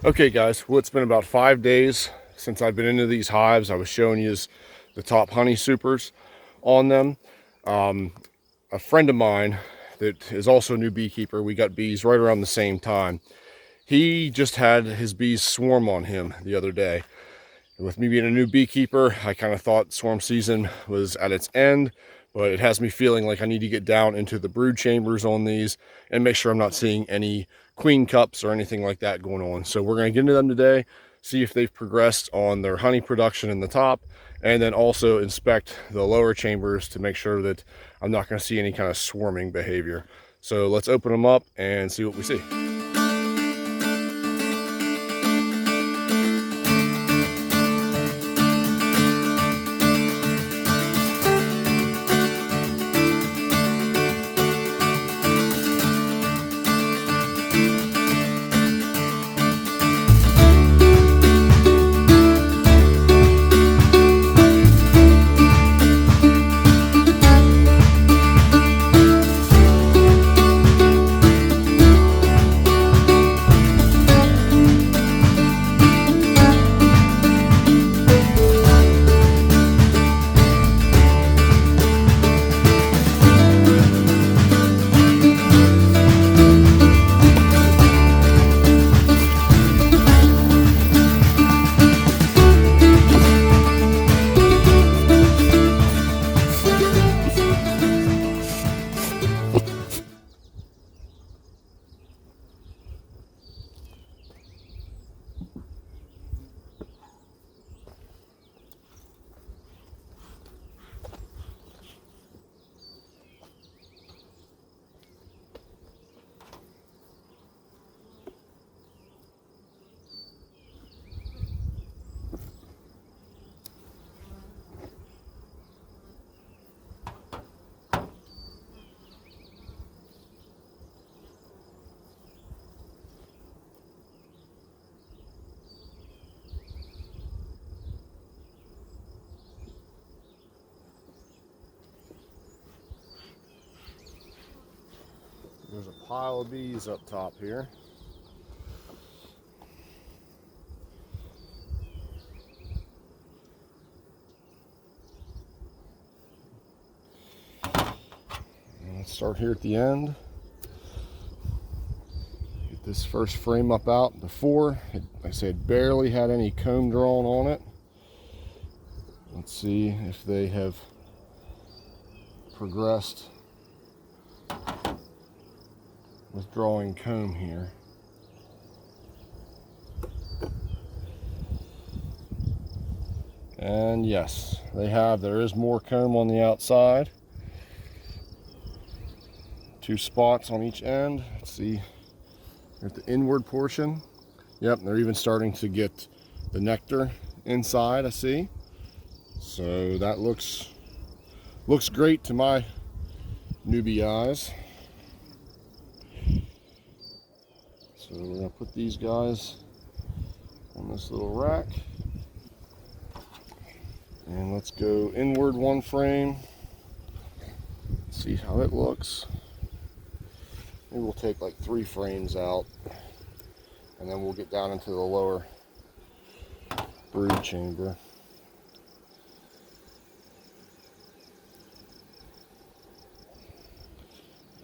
Okay guys, well, it's been about 5 days since I've been into these hives. I was showing you the top honey supers on them. A friend of mine that is also a new beekeeper, we got bees right around the same time. He just had his bees swarm on him the other day. And with me being a new beekeeper, I kind of thought swarm season was at its end, but it has me feeling like I need to get down into the brood chambers on these and make sure I'm not seeing any queen cups or anything like that going on. So we're going to get into them today, see if they've progressed on their honey production in the top, and then also inspect the lower chambers to make sure that I'm not going to see any kind of swarming behavior. So let's open them up and see what we see. There's a pile of bees up top here. Let's start here at the end. Get this first frame up out. Before, like I said, barely had any comb drawn on it. Let's see if they have progressed with drawing comb here. And yes, they have. There is more comb on the outside. 2 spots on each end. Let's see at the inward portion. Yep, they're even starting to get the nectar inside, I see. So that looks great to my newbie eyes. So we're gonna put these guys on this little rack. And let's go inward 1 frame. See how it looks. Maybe we'll take like 3 frames out, and then we'll get down into the lower brood chamber.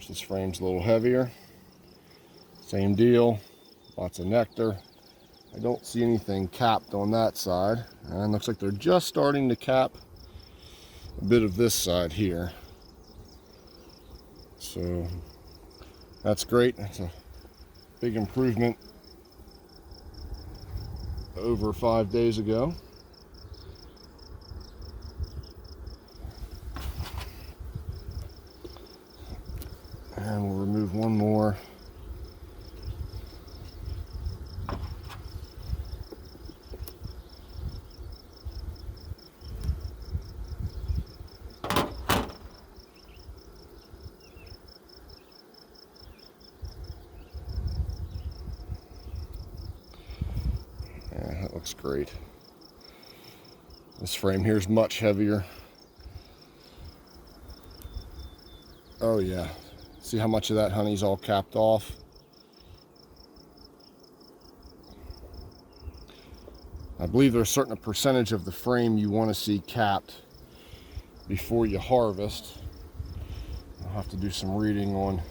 This frame's a little heavier. Same deal, lots of nectar. I don't see anything capped on that side, and looks like they're just starting to cap a bit of this side here. So that's great. That's a big improvement over 5 days ago. And we'll remove 1 more. Yeah, that looks great. This frame here is much heavier. Oh yeah, see how much of that honey's all capped off? I believe there's a certain percentage of the frame you want to see capped before you harvest. I'll have to do some reading on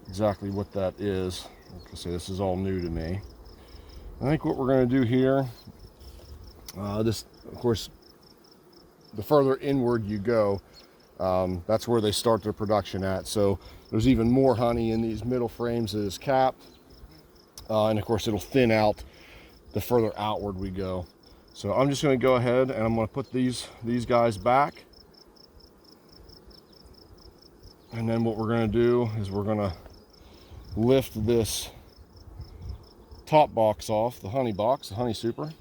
exactly what that is. Like I say, this is all new to me. I think what we're going to do here, this, of course, the further inward you go, that's where they start their production at. So there's even more honey in these middle frames that is capped. And of course, it'll thin out the further outward we go. So I'm just going to go ahead and I'm going to put these guys back. And then what we're going to do is we're going to lift this top box off, the honey box, the honey super,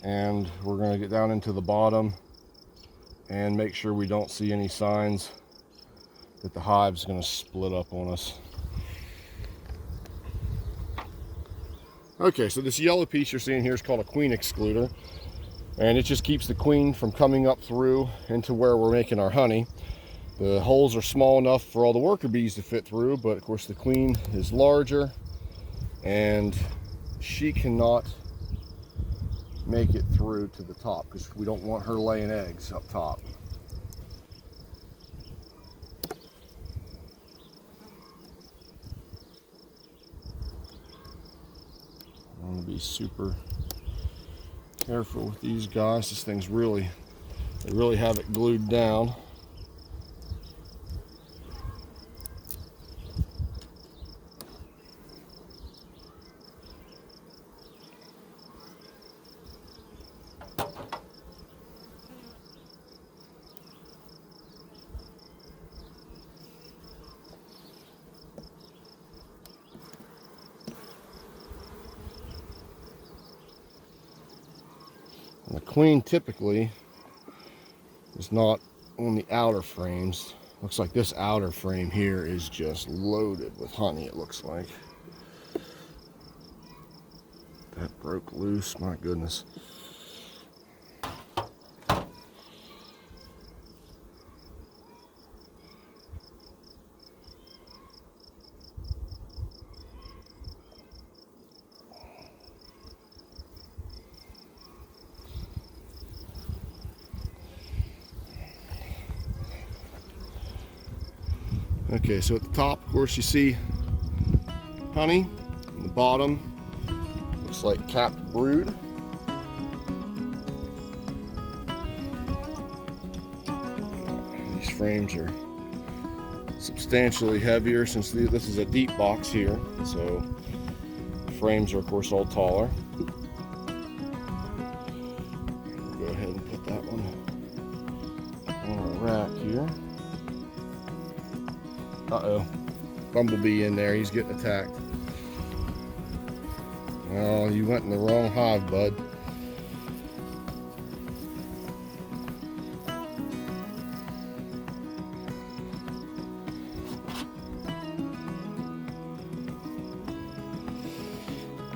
and we're going to get down into the bottom and make sure we don't see any signs that the hive's going to split up on us. Okay, so this yellow piece you're seeing here is called a queen excluder, and it just keeps the queen from coming up through into where we're making our honey. The holes are small enough for all the worker bees to fit through, but of course the queen is larger and she cannot make it through to the top because we don't want her laying eggs up top. I'm going to be super careful with these guys. This thing's really, they really have it glued down. And the queen typically is not on the outer frames. Looks like this outer frame here is just loaded with honey, it looks like. That broke loose, my goodness. Okay, so at the top, of course, you see honey. On the bottom, looks like capped brood. These frames are substantially heavier since this is a deep box here, so the frames are, of course, all taller. We'll go ahead and put that one on our rack here. Uh-oh, bumblebee in there, he's getting attacked. Oh, you went in the wrong hive, bud.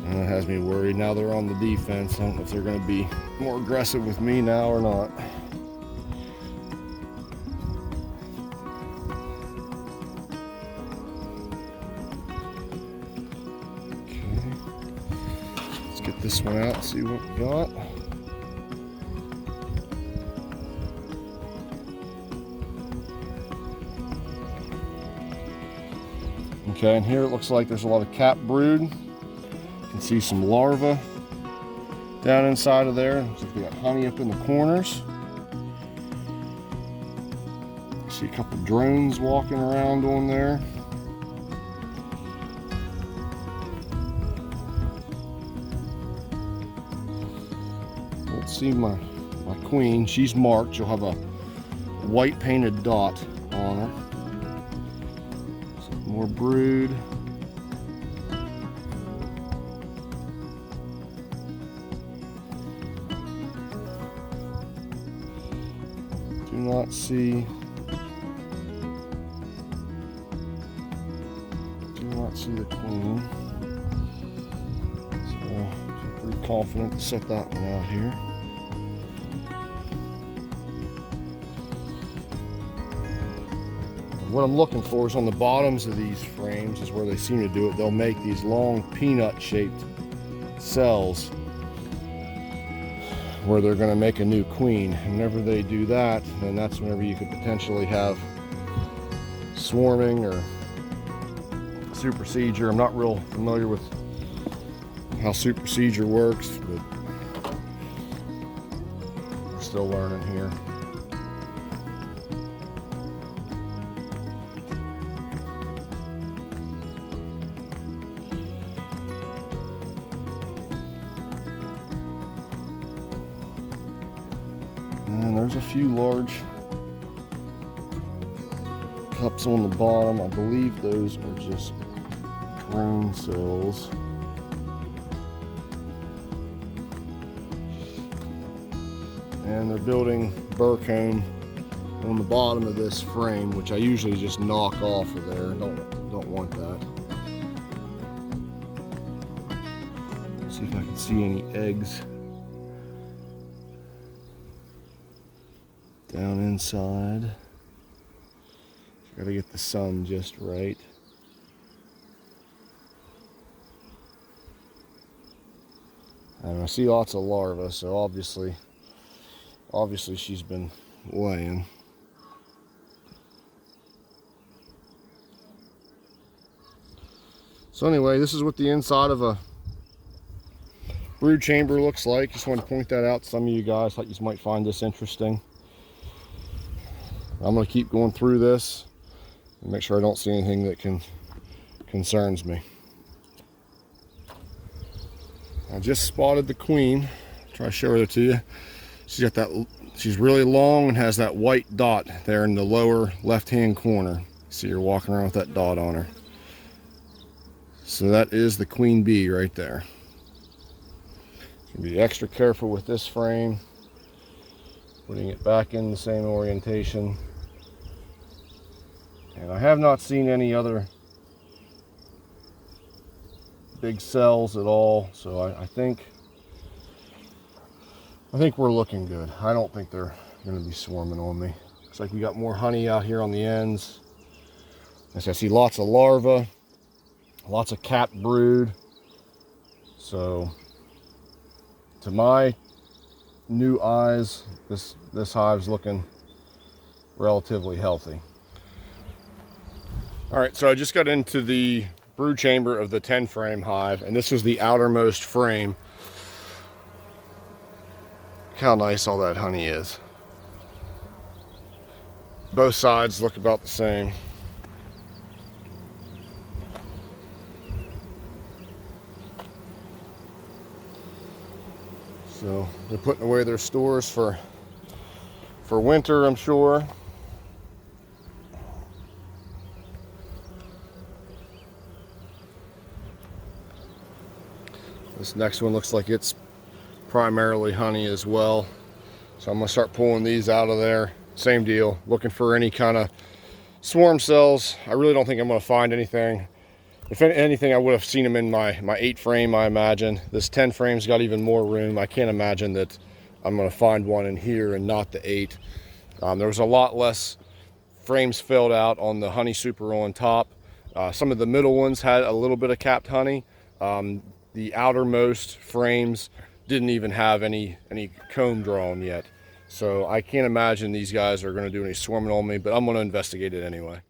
That has me worried. Now they're on the defense. I don't know if they're going to be more aggressive with me now or not. Get this one out and see what we got. Okay, and here it looks like there's a lot of capped brood. You can see some larvae down inside of there. Looks like they got honey up in the corners. See a couple drones walking around on there. See my queen, she's marked. She'll have a white painted dot on her. Some more brood. Do not see the queen. So I'm pretty confident to set that one out here. What I'm looking for is on the bottoms of these frames is where they seem to do it. They'll make these long peanut shaped cells where they're going to make a new queen. And whenever they do that, then that's whenever you could potentially have swarming or supersedure. I'm not real familiar with how supersedure works, but we're still learning here. And there's a few large cups on the bottom. I believe those are just drone cells. And they're building burr comb on the bottom of this frame, which I usually just knock off of there. Don't want that. Let's see if I can see any eggs down inside. Gotta get the sun just right. And I see lots of larvae, so obviously she's been laying. So anyway, this is what the inside of a brood chamber looks like. Just want to point that out to some of you guys. Thought you might find this interesting. I'm going to keep going through this and make sure I don't see anything that concerns me. I just spotted the queen. Try to show her to you. She's got that. She's really long and has that white dot there in the lower left-hand corner. See her walking around with that dot on her. So that is the queen bee right there. Be extra careful with this frame, putting it back in the same orientation. And I have not seen any other big cells at all, so I think we're looking good. I don't think they're going to be swarming on me. Looks like we got more honey out here on the ends. As I see lots of larvae, lots of capped brood. So to my new eyes, this hive's looking relatively healthy. All right, so I just got into the brood chamber of the 10 frame hive, and this was the outermost frame. Look how nice all that honey is. Both sides look about the same. So they're putting away their stores for winter, I'm sure. This next one looks like it's primarily honey as well. So I'm gonna start pulling these out of there. Same deal, looking for any kind of swarm cells. I really don't think I'm gonna find anything. If anything, I would have seen them in my 8 frame, I imagine. This 10 frame's got even more room. I can't imagine that I'm gonna find one in here and not the 8. There was a lot less frames filled out on the honey super on top. Some of the middle ones had a little bit of capped honey. The outermost frames didn't even have any comb drawn yet. So I can't imagine these guys are gonna do any swarming on me, but I'm gonna investigate it anyway.